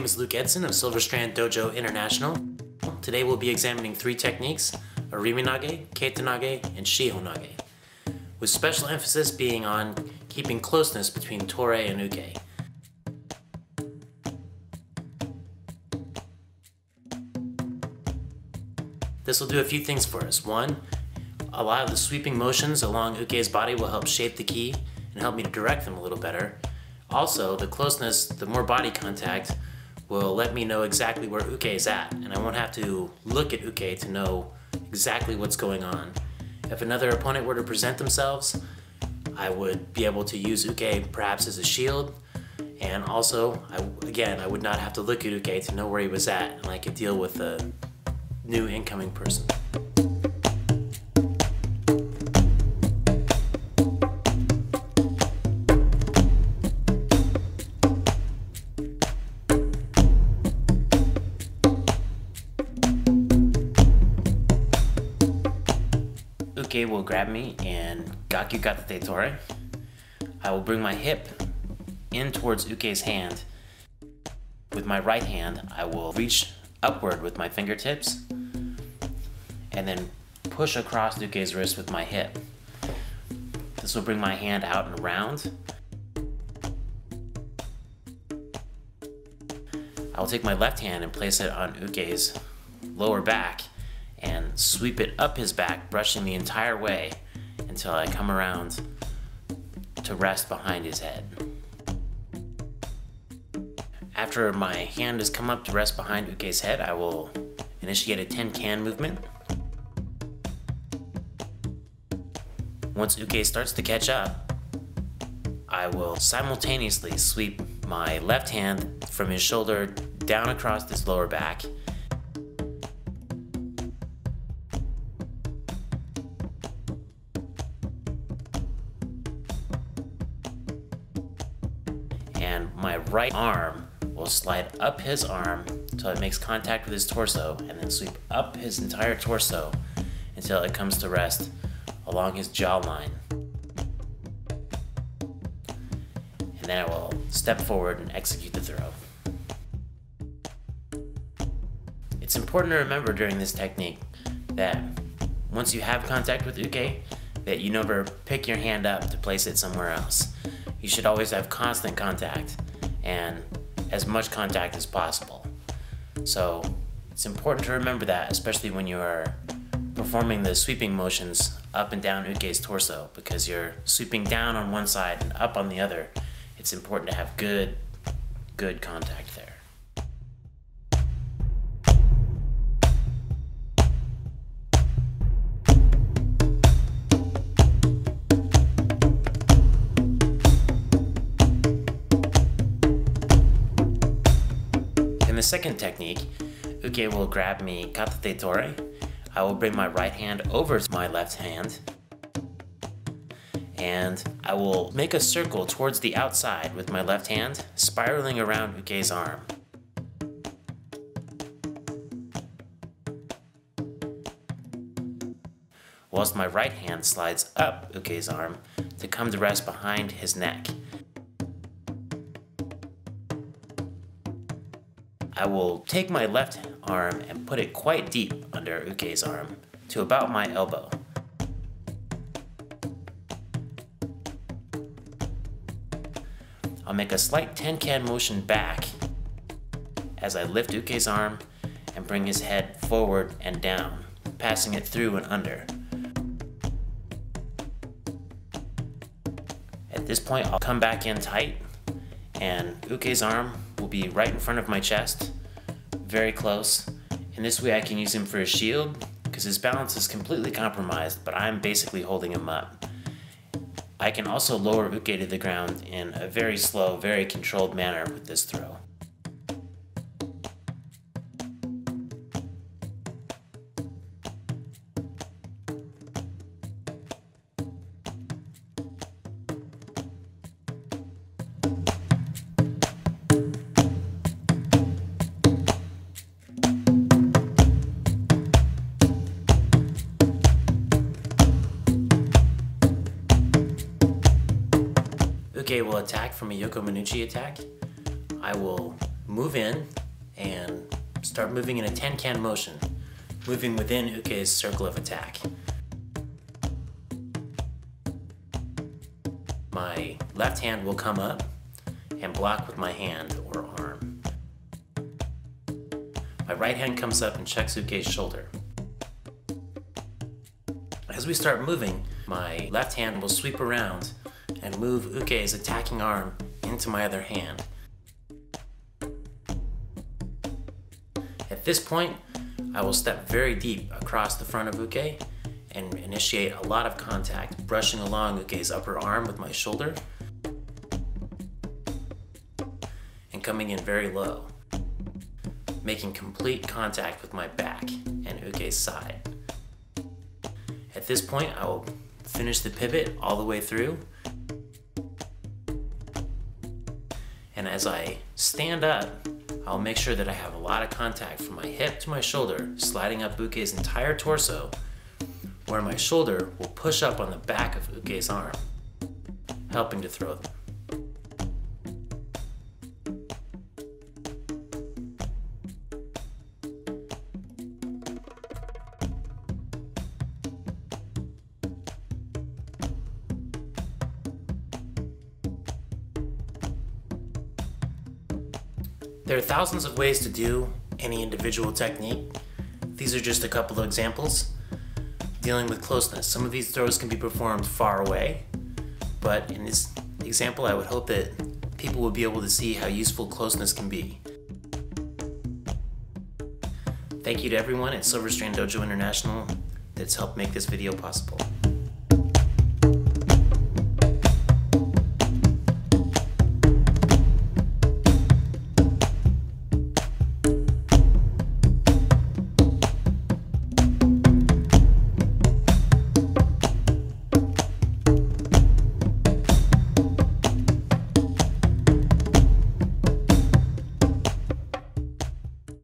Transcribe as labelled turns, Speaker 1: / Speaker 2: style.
Speaker 1: is Luke Edson of Silverstrand Dojo International. Today we'll be examining 3 techniques: Irimi-nage, Kaiten-nage, and Shiho-nage, with special emphasis being on keeping closeness between Torei and Uke. This will do a few things for us. 1, a lot of the sweeping motions along Uke's body will help shape the ki and help me to direct them a little better. Also, the closeness, the more body contact, will let me know exactly where Uke is at, and I won't have to look at Uke to know exactly what's going on. If another opponent were to present themselves, I would be able to use Uke perhaps as a shield, and also, I would not have to look at Uke to know where he was at, and I could deal with a new incoming person. Uke will grab me in Gaku Gatate Tore. I will bring my hip in towards Uke's hand. With my right hand, I will reach upward with my fingertips and then push across Uke's wrist with my hip. This will bring my hand out and around. I will take my left hand and place it on Uke's lower back and sweep it up his back, brushing the entire way until I come around to rest behind his head. After my hand has come up to rest behind Uke's head, I will initiate a 10-can movement. Once Uke starts to catch up, I will simultaneously sweep my left hand from his shoulder down across his lower back, and my right arm will slide up his arm until it makes contact with his torso, and then sweep up his entire torso until it comes to rest along his jawline. And then I will step forward and execute the throw. It's important to remember during this technique that once you have contact with Uke, that you never pick your hand up to place it somewhere else. You should always have constant contact and as much contact as possible. So it's important to remember that, especially when you are performing the sweeping motions up and down Uke's torso, because you're sweeping down on one side and up on the other. It's important to have good contact there. In the second technique, Uke will grab me Gatate Tore. I will bring my right hand over my left hand, and I will make a circle towards the outside with my left hand, spiraling around Uke's arm. Whilst my right hand slides up Uke's arm to come to rest behind his neck. I will take my left arm and put it quite deep under Uke's arm to about my elbow. I'll make a slight 10-can motion back as I lift Uke's arm and bring his head forward and down, passing it through and under. At this point, I'll come back in tight, and Uke's arm will be right in front of my chest, very close. In this way I can use him for a shield, because his balance is completely compromised, but I'm basically holding him up. I can also lower Uke to the ground in a very slow, very controlled manner with this throw. Uke will attack from a Yoko Minuchi attack. I will move in and start moving in a ten-kan motion, moving within Uke's circle of attack. My left hand will come up and block with my hand or arm. My right hand comes up and checks Uke's shoulder. As we start moving, my left hand will sweep around and move Uke's attacking arm into my other hand. At this point, I will step very deep across the front of Uke and initiate a lot of contact, brushing along Uke's upper arm with my shoulder and coming in very low, making complete contact with my back and Uke's side. At this point, I will finish the pivot all the way through, and as I stand up, I'll make sure that I have a lot of contact from my hip to my shoulder, sliding up Uke's entire torso, where my shoulder will push up on the back of Uke's arm, helping to throw them. There are thousands of ways to do any individual technique. These are just a couple of examples. Dealing with closeness, some of these throws can be performed far away, but in this example I would hope that people will be able to see how useful closeness can be. Thank you to everyone at Silverstrand Dojo International that's helped make this video possible.